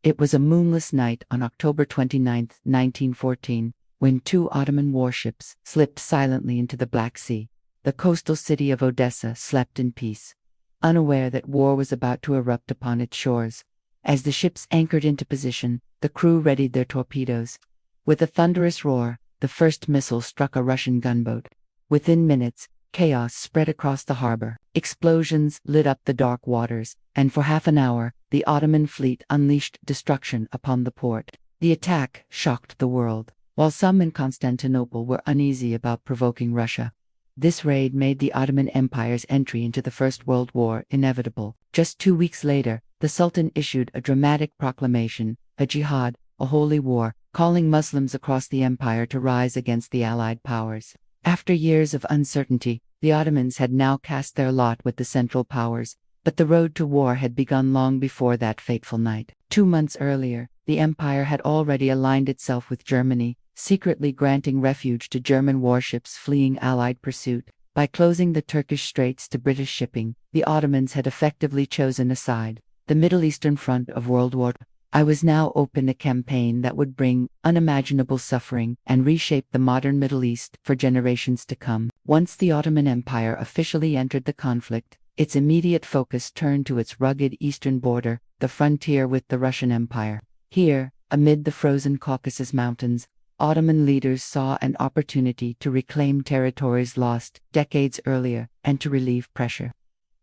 It was a moonless night on October 29, 1914, when two Ottoman warships slipped silently into the Black Sea. The coastal city of Odessa slept in peace, unaware that war was about to erupt upon its shores. As the ships anchored into position, the crew readied their torpedoes. With a thunderous roar, the first missile struck a Russian gunboat. Within minutes, chaos spread across the harbor. Explosions lit up the dark waters, and for half an hour, the Ottoman fleet unleashed destruction upon the port. The attack shocked the world, while some in Constantinople were uneasy about provoking Russia. This raid made the Ottoman Empire's entry into the First World War inevitable. Just 2 weeks later, the Sultan issued a dramatic proclamation, a jihad, a holy war, calling Muslims across the empire to rise against the Allied powers. After years of uncertainty, the Ottomans had now cast their lot with the Central Powers, but the road to war had begun long before that fateful night. 2 months earlier, the empire had already aligned itself with Germany, secretly granting refuge to German warships fleeing Allied pursuit. By closing the Turkish Straits to British shipping, the Ottomans had effectively chosen a side. The Middle Eastern front of World War I was now open a campaign that would bring unimaginable suffering and reshape the modern Middle East for generations to come. Once the Ottoman Empire officially entered the conflict, its immediate focus turned to its rugged eastern border, the frontier with the Russian Empire. Here, amid the frozen Caucasus Mountains, Ottoman leaders saw an opportunity to reclaim territories lost decades earlier and to relieve pressure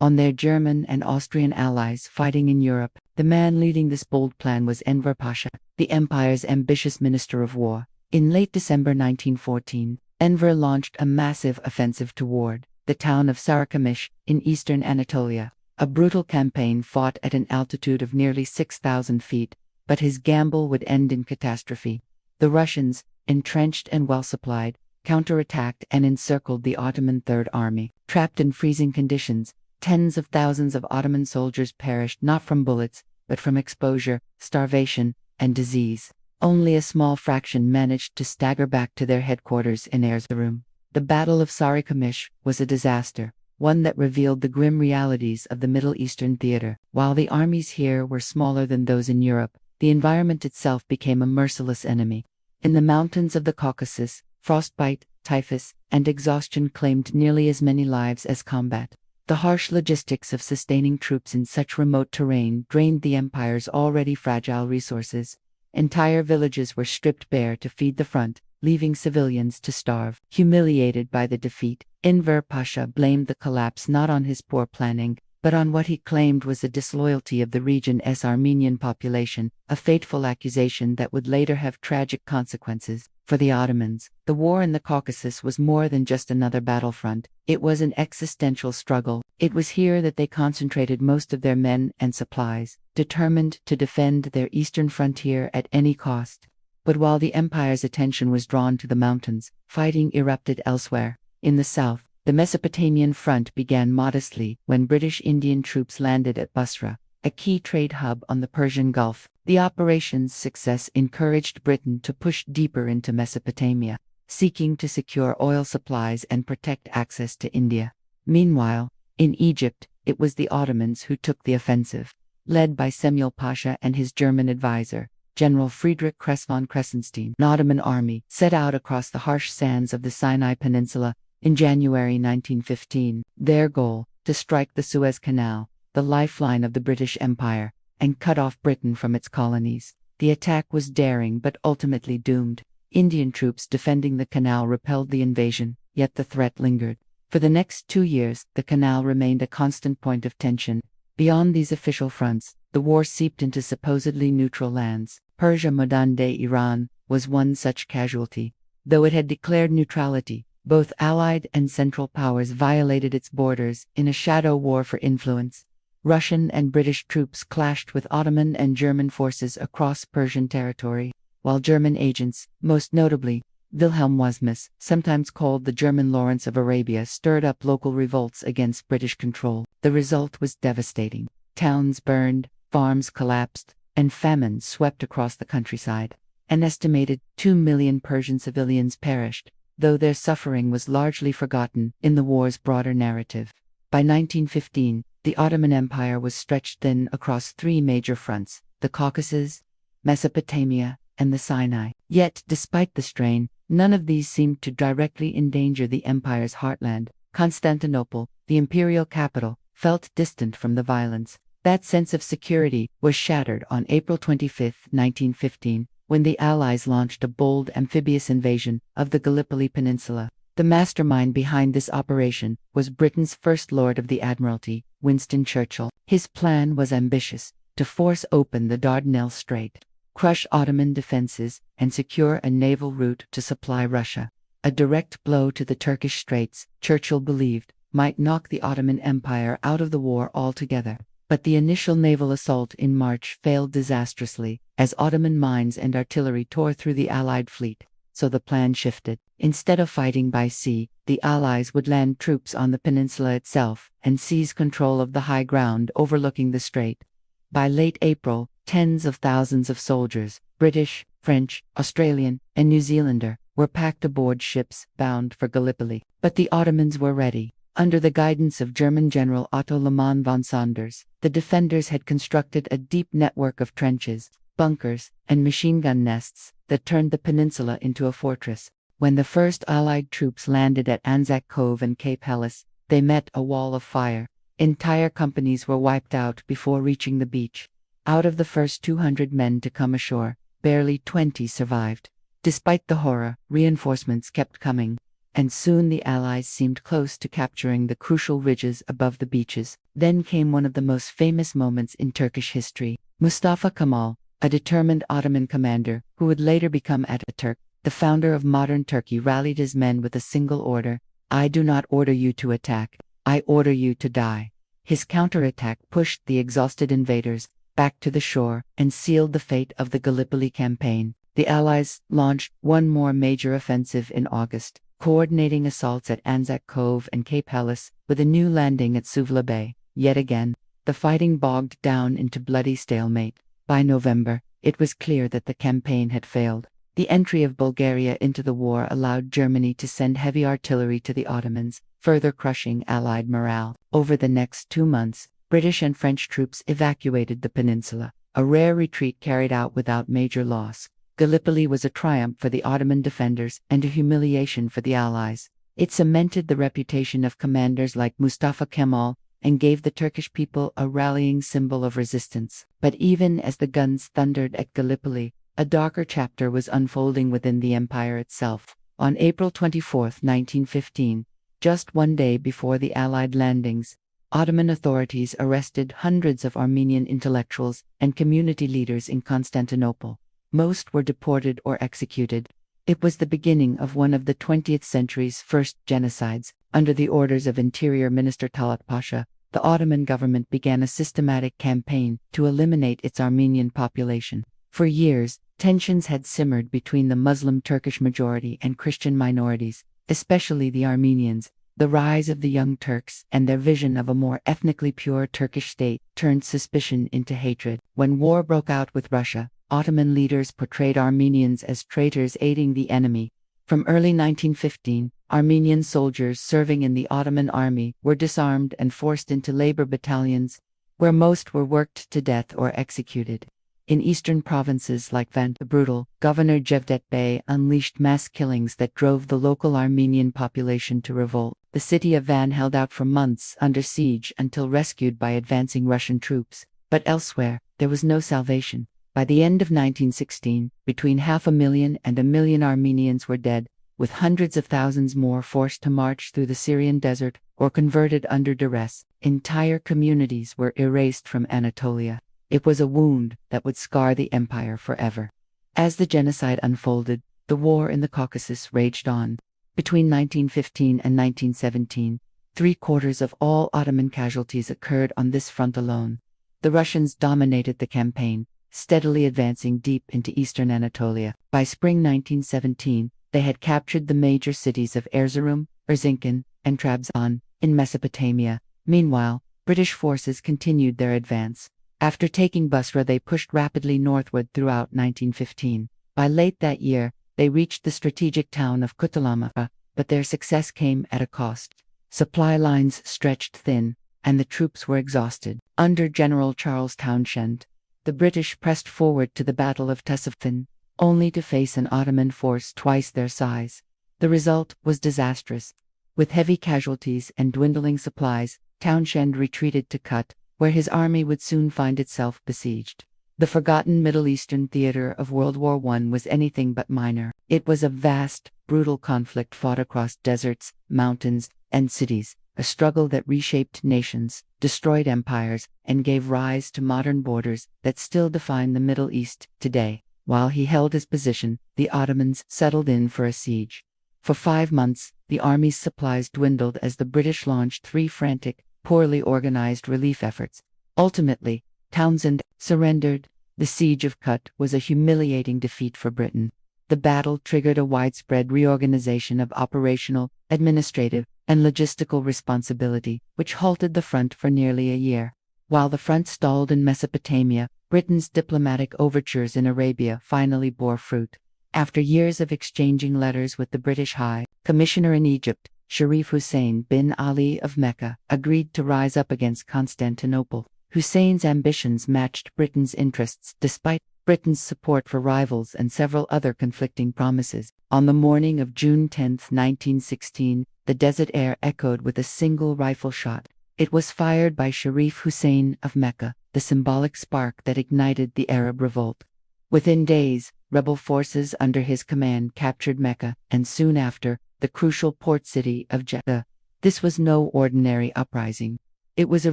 on their German and Austrian allies fighting in Europe. The man leading this bold plan was Enver Pasha, the empire's ambitious minister of war. In late December 1914, Enver launched a massive offensive toward the town of Sarıkamış in eastern Anatolia. A brutal campaign fought at an altitude of nearly 6,000 feet, but his gamble would end in catastrophe. The Russians, entrenched and well-supplied, counterattacked and encircled the Ottoman Third Army. Trapped in freezing conditions, tens of thousands of Ottoman soldiers perished not from bullets, but from exposure, starvation, and disease. Only a small fraction managed to stagger back to their headquarters in Erzurum. The Battle of Sarıkamış was a disaster, one that revealed the grim realities of the Middle Eastern theater. While the armies here were smaller than those in Europe, the environment itself became a merciless enemy. In the mountains of the Caucasus, frostbite, typhus, and exhaustion claimed nearly as many lives as combat. The harsh logistics of sustaining troops in such remote terrain drained the empire's already fragile resources. Entire villages were stripped bare to feed the front, leaving civilians to starve. Humiliated by the defeat, Enver Pasha blamed the collapse not on his poor planning, but on what he claimed was the disloyalty of the region's Armenian population, a fateful accusation that would later have tragic consequences. For the Ottomans, the war in the Caucasus was more than just another battlefront. It was an existential struggle. It was here that they concentrated most of their men and supplies, determined to defend their eastern frontier at any cost. But while the empire's attention was drawn to the mountains, fighting erupted elsewhere. In the south, the Mesopotamian front began modestly when British Indian troops landed at Basra, a key trade hub on the Persian Gulf. The operation's success encouraged Britain to push deeper into Mesopotamia, seeking to secure oil supplies and protect access to India. Meanwhile, in Egypt, it was the Ottomans who took the offensive. Led by Semil Pasha and his German advisor, General Friedrich von Kressenstein, an Ottoman army set out across the harsh sands of the Sinai Peninsula in January 1915. Their goal, to strike the Suez Canal, the lifeline of the British Empire, and cut off Britain from its colonies. The attack was daring but ultimately doomed. Indian troops defending the canal repelled the invasion, yet the threat lingered. For the next 2 years, the canal remained a constant point of tension. Beyond these official fronts, the war seeped into supposedly neutral lands. Persia, modern-day Iran, was one such casualty. Though it had declared neutrality, both Allied and Central powers violated its borders in a shadow war for influence. Russian and British troops clashed with Ottoman and German forces across Persian territory, while German agents, most notably Wilhelm Wasmus, sometimes called the German Lawrence of Arabia, stirred up local revolts against British control. The result was devastating. Towns burned, farms collapsed, and famine swept across the countryside. An estimated 2 million Persian civilians perished, though their suffering was largely forgotten in the war's broader narrative. By 1915, the Ottoman Empire was stretched thin across 3 major fronts: the Caucasus, Mesopotamia, and the Sinai. Yet, despite the strain, none of these seemed to directly endanger the empire's heartland. Constantinople, the imperial capital, felt distant from the violence. That sense of security was shattered on April 25, 1915, when the Allies launched a bold amphibious invasion of the Gallipoli Peninsula. The mastermind behind this operation was Britain's First Lord of the Admiralty, Winston Churchill. His plan was ambitious: to force open the Dardanelles Strait, crush Ottoman defenses, and secure a naval route to supply Russia. A direct blow to the Turkish Straits, Churchill believed, might knock the Ottoman Empire out of the war altogether. But the initial naval assault in March failed disastrously, as Ottoman mines and artillery tore through the Allied fleet. So the plan shifted. Instead of fighting by sea, the Allies would land troops on the peninsula itself and seize control of the high ground overlooking the strait. By late April, tens of thousands of soldiers, British, French, Australian, and New Zealander, were packed aboard ships bound for Gallipoli. But the Ottomans were ready. Under the guidance of German General Otto Lehmann von Sonders, the defenders had constructed a deep network of trenches, bunkers, and machine gun nests that turned the peninsula into a fortress. When the first Allied troops landed at Anzac Cove and Cape Helles, they met a wall of fire. Entire companies were wiped out before reaching the beach. Out of the first 200 men to come ashore, barely 20 survived. Despite the horror, reinforcements kept coming, and soon the Allies seemed close to capturing the crucial ridges above the beaches. Then came one of the most famous moments in Turkish history. Mustafa Kemal, a determined Ottoman commander who would later become Ataturk, the founder of modern Turkey, rallied his men with a single order: "I do not order you to attack, I order you to die." His counterattack pushed the exhausted invaders back to the shore and sealed the fate of the Gallipoli campaign. The Allies launched one more major offensive in August, coordinating assaults at Anzac Cove and Cape Helles, with a new landing at Suvla Bay. Yet again, the fighting bogged down into bloody stalemate. By November, it was clear that the campaign had failed. The entry of Bulgaria into the war allowed Germany to send heavy artillery to the Ottomans, further crushing Allied morale. Over the next 2 months, British and French troops evacuated the peninsula, a rare retreat carried out without major loss. Gallipoli was a triumph for the Ottoman defenders and a humiliation for the Allies. It cemented the reputation of commanders like Mustafa Kemal and gave the Turkish people a rallying symbol of resistance. But even as the guns thundered at Gallipoli, a darker chapter was unfolding within the empire itself. On April 24, 1915, just one day before the Allied landings, Ottoman authorities arrested hundreds of Armenian intellectuals and community leaders in Constantinople. Most were deported or executed. It was the beginning of one of the 20th century's first genocides. Under the orders of Interior Minister Talat Pasha, the Ottoman government began a systematic campaign to eliminate its Armenian population. For years, tensions had simmered between the Muslim Turkish majority and Christian minorities, especially the Armenians. The rise of the Young Turks and their vision of a more ethnically pure Turkish state turned suspicion into hatred. When war broke out with Russia, Ottoman leaders portrayed Armenians as traitors aiding the enemy. From early 1915, Armenian soldiers serving in the Ottoman army were disarmed and forced into labor battalions, where most were worked to death or executed. In eastern provinces like Van, the brutal Governor Cevdet Bey unleashed mass killings that drove the local Armenian population to revolt. The city of Van held out for months under siege until rescued by advancing Russian troops. But elsewhere, there was no salvation. By the end of 1916, between 500,000 and 1 million Armenians were dead, with hundreds of thousands more forced to march through the Syrian desert or converted under duress. Entire communities were erased from Anatolia. It was a wound that would scar the empire forever. As the genocide unfolded, the war in the Caucasus raged on. Between 1915 and 1917, 3/4 of all Ottoman casualties occurred on this front alone. The Russians dominated the campaign, steadily advancing deep into eastern Anatolia. By spring 1917, they had captured the major cities of Erzurum, Erzincan, and Trabzon in Mesopotamia. Meanwhile, British forces continued their advance. After taking Basra, they pushed rapidly northward throughout 1915. By late that year, they reached the strategic town of Kutalamaka, but their success came at a cost. Supply lines stretched thin, and the troops were exhausted. Under General Charles Townshend, the British pressed forward to the Battle of Tewkesbury, only to face an Ottoman force twice their size. The result was disastrous. With heavy casualties and dwindling supplies, Townshend retreated to Kut, where his army would soon find itself besieged. The forgotten Middle Eastern theater of World War I was anything but minor. It was a vast, brutal conflict fought across deserts, mountains, and cities, a struggle that reshaped nations, destroyed empires, and gave rise to modern borders that still define the Middle East today. While he held his position, the Ottomans settled in for a siege. For 5 months, the army's supplies dwindled as the British launched 3 frantic, poorly organized relief efforts. Ultimately, Townshend surrendered. The siege of Kut was a humiliating defeat for Britain. The battle triggered a widespread reorganization of operational, administrative, and logistical responsibility, which halted the front for nearly a year. While the front stalled in Mesopotamia, Britain's diplomatic overtures in Arabia finally bore fruit. After years of exchanging letters with the British High Commissioner in Egypt, Sharif Hussein bin Ali of Mecca agreed to rise up against Constantinople. Hussein's ambitions matched Britain's interests despite Britain's support for rivals and several other conflicting promises. On the morning of June 10, 1916, the desert air echoed with a single rifle shot. It was fired by Sharif Hussein of Mecca, the symbolic spark that ignited the Arab Revolt. Within days, rebel forces under his command captured Mecca, and soon after, the crucial port city of Jeddah. This was no ordinary uprising. It was a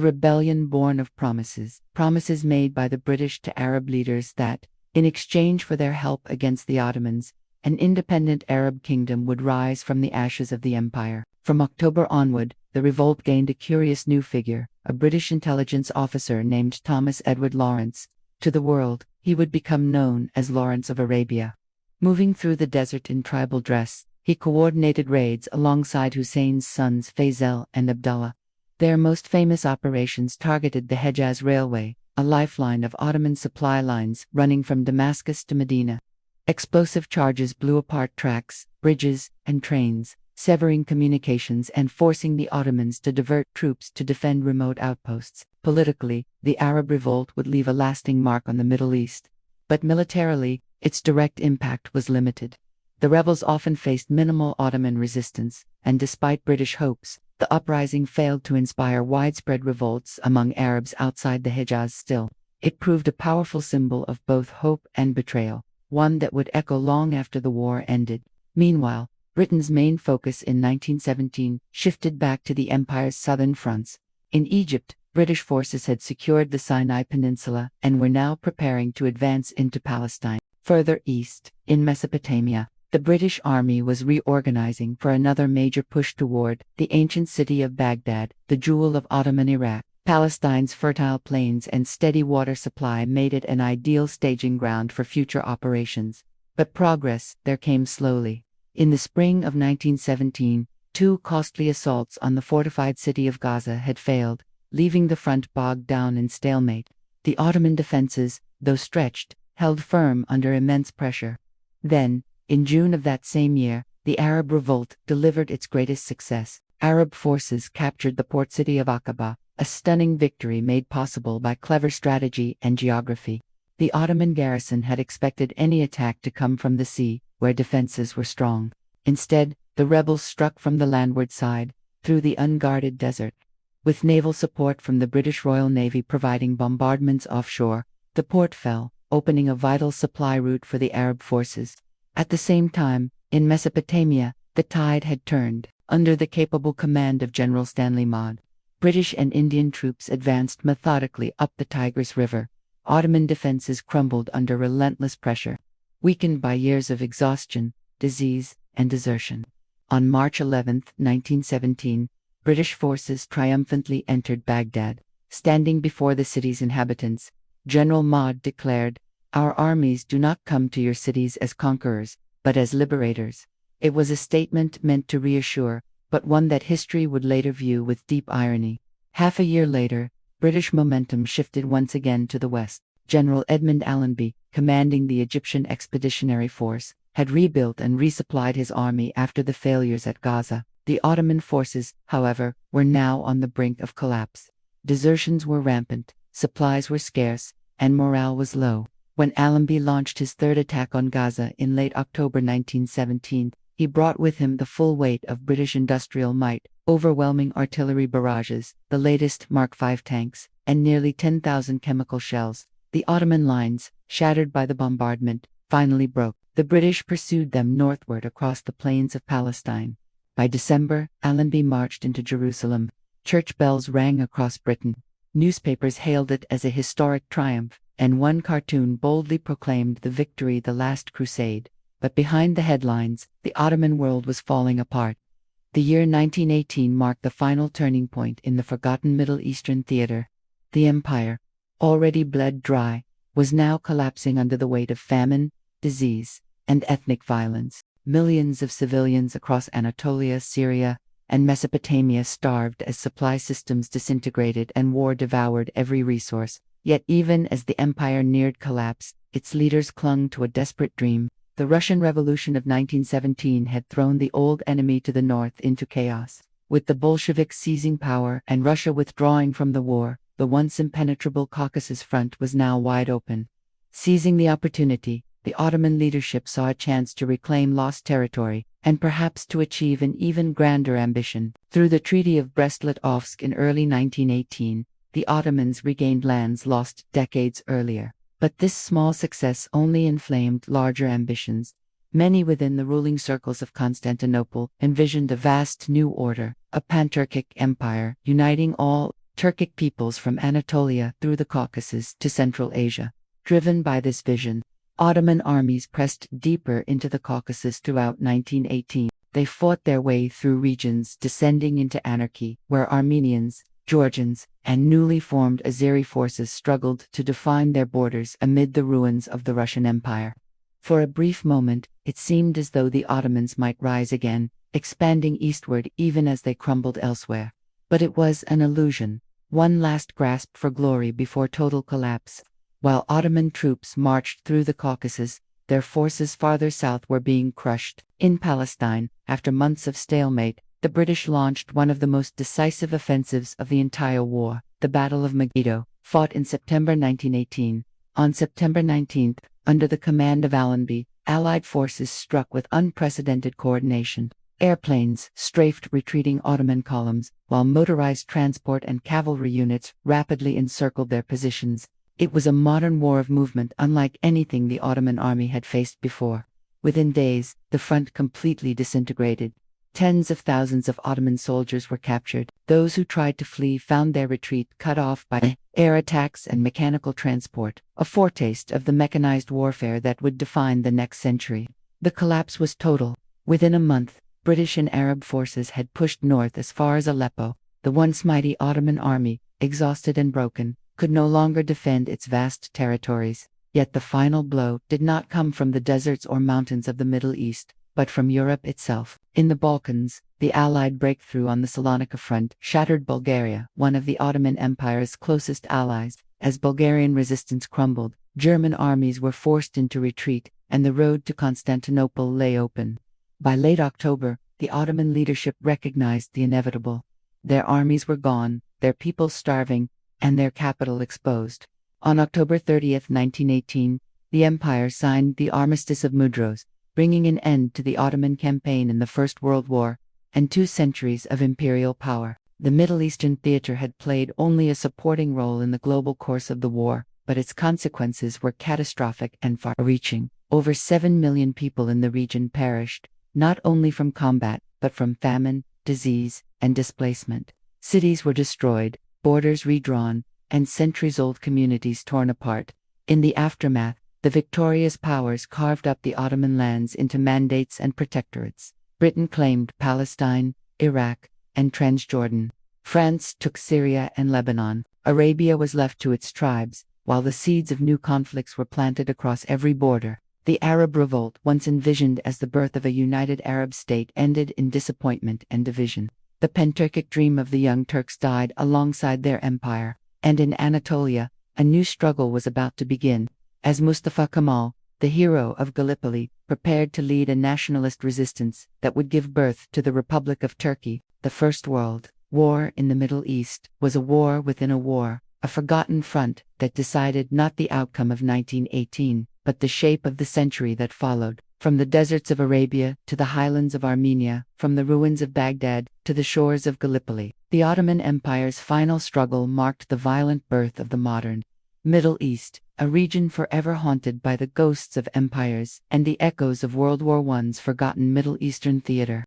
rebellion born of promises made by the British to Arab leaders that, in exchange for their help against the Ottomans, an independent Arab kingdom would rise from the ashes of the empire. From October onward, the revolt gained a curious new figure, a British intelligence officer named Thomas Edward Lawrence. To the world, he would become known as Lawrence of Arabia. Moving through the desert in tribal dress, he coordinated raids alongside Hussein's sons Faisal and Abdullah. Their most famous operations targeted the Hejaz Railway, a lifeline of Ottoman supply lines running from Damascus to Medina. Explosive charges blew apart tracks, bridges, and trains, severing communications and forcing the Ottomans to divert troops to defend remote outposts. Politically, the Arab Revolt would leave a lasting mark on the Middle East. But militarily, its direct impact was limited. The rebels often faced minimal Ottoman resistance, and despite British hopes, the uprising failed to inspire widespread revolts among Arabs outside the Hejaz. Still, it proved a powerful symbol of both hope and betrayal, one that would echo long after the war ended. Meanwhile, Britain's main focus in 1917 shifted back to the empire's southern fronts. In Egypt, British forces had secured the Sinai Peninsula and were now preparing to advance into Palestine. Further east, in Mesopotamia, the British Army was reorganizing for another major push toward the ancient city of Baghdad, the jewel of Ottoman Iraq. Palestine's fertile plains and steady water supply made it an ideal staging ground for future operations. But progress there came slowly. In the spring of 1917, 2 costly assaults on the fortified city of Gaza had failed, leaving the front bogged down in stalemate. The Ottoman defenses, though stretched, held firm under immense pressure. Then, in June of that same year, the Arab Revolt delivered its greatest success. Arab forces captured the port city of Aqaba, a stunning victory made possible by clever strategy and geography. The Ottoman garrison had expected any attack to come from the sea, where defenses were strong. Instead, the rebels struck from the landward side, through the unguarded desert. With naval support from the British Royal Navy providing bombardments offshore, the port fell, opening a vital supply route for the Arab forces. At the same time, in Mesopotamia, the tide had turned. Under the capable command of General Stanley Maud, British and Indian troops advanced methodically up the Tigris River. Ottoman defenses crumbled under relentless pressure, weakened by years of exhaustion, disease, and desertion. On March 11, 1917, British forces triumphantly entered Baghdad. Standing before the city's inhabitants, General Maud declared, "Our armies do not come to your cities as conquerors, but as liberators." It was a statement meant to reassure, but one that history would later view with deep irony. Half a year later, British momentum shifted once again to the west. General Edmund Allenby, commanding the Egyptian Expeditionary Force, had rebuilt and resupplied his army after the failures at Gaza. The Ottoman forces, however, were now on the brink of collapse. Desertions were rampant, supplies were scarce, and morale was low. When Allenby launched his third attack on Gaza in late October 1917, he brought with him the full weight of British industrial might, overwhelming artillery barrages, the latest Mark V tanks, and nearly 10,000 chemical shells. The Ottoman lines, shattered by the bombardment, finally broke. The British pursued them northward across the plains of Palestine. By December, Allenby marched into Jerusalem. Church bells rang across Britain. Newspapers hailed it as a historic triumph, and one cartoon boldly proclaimed the victory the last crusade. But behind the headlines, the Ottoman world was falling apart. The year 1918 marked the final turning point in the forgotten Middle Eastern theater. The empire, already bled dry, was now collapsing under the weight of famine, disease, and ethnic violence. Millions of civilians across Anatolia, Syria, and Mesopotamia starved as supply systems disintegrated and war devoured every resource. Yet even as the empire neared collapse, its leaders clung to a desperate dream. The Russian Revolution of 1917 had thrown the old enemy to the north into chaos. With the Bolsheviks seizing power and Russia withdrawing from the war, the once impenetrable Caucasus front was now wide open. Seizing the opportunity, the Ottoman leadership saw a chance to reclaim lost territory, and perhaps to achieve an even grander ambition. Through the Treaty of Brest-Litovsk in early 1918, the Ottomans regained lands lost decades earlier. But this small success only inflamed larger ambitions. Many within the ruling circles of Constantinople envisioned a vast new order, a pan-Turkic empire, uniting all Turkic peoples from Anatolia through the Caucasus to Central Asia. Driven by this vision, Ottoman armies pressed deeper into the Caucasus throughout 1918. They fought their way through regions descending into anarchy, where Armenians, Georgians, and newly formed Azeri forces struggled to define their borders amid the ruins of the Russian Empire. For a brief moment, it seemed as though the Ottomans might rise again, expanding eastward even as they crumbled elsewhere. But it was an illusion, one last grasp for glory before total collapse. While Ottoman troops marched through the Caucasus, their forces farther south were being crushed. In Palestine, after months of stalemate, the British launched one of the most decisive offensives of the entire war, the Battle of Megiddo, fought in September 1918. On September 19, under the command of Allenby, Allied forces struck with unprecedented coordination. Airplanes strafed retreating Ottoman columns, while motorized transport and cavalry units rapidly encircled their positions. It was a modern war of movement unlike anything the Ottoman army had faced before. Within days, the front completely disintegrated. Tens of thousands of Ottoman soldiers were captured. Those who tried to flee found their retreat cut off by air attacks and mechanical transport, a foretaste of the mechanized warfare that would define the next century. The collapse was total. Within a month, British and Arab forces had pushed north as far as Aleppo. The once mighty Ottoman army, exhausted and broken, could no longer defend its vast territories. Yet the final blow did not come from the deserts or mountains of the Middle East, but from Europe itself. In the Balkans, the Allied breakthrough on the Salonika front shattered Bulgaria, one of the Ottoman Empire's closest allies. As Bulgarian resistance crumbled, German armies were forced into retreat, and the road to Constantinople lay open. By late October, the Ottoman leadership recognized the inevitable. Their armies were gone, their people starving, and their capital exposed. On October 30, 1918, the empire signed the Armistice of Mudros, bringing an end to the Ottoman campaign in the First World War, and 2 centuries of imperial power. The Middle Eastern theater had played only a supporting role in the global course of the war, but its consequences were catastrophic and far-reaching. Over 7 million people in the region perished, not only from combat, but from famine, disease, and displacement. Cities were destroyed, borders redrawn, and centuries-old communities torn apart. In the aftermath, the victorious powers carved up the Ottoman lands into mandates and protectorates. Britain claimed Palestine, Iraq, and Transjordan. France took Syria and Lebanon. Arabia was left to its tribes, while the seeds of new conflicts were planted across every border. The Arab Revolt, once envisioned as the birth of a united Arab state, ended in disappointment and division. The Pan-Turkic dream of the Young Turks died alongside their empire, and in Anatolia, a new struggle was about to begin. As Mustafa Kemal, the hero of Gallipoli, prepared to lead a nationalist resistance that would give birth to the Republic of Turkey, the First World War in the Middle East was a war within a war, a forgotten front that decided not the outcome of 1918, but the shape of the century that followed. From the deserts of Arabia to the highlands of Armenia, from the ruins of Baghdad to the shores of Gallipoli, the Ottoman Empire's final struggle marked the violent birth of the modern Middle East, a region forever haunted by the ghosts of empires and the echoes of World War I's forgotten Middle Eastern theater.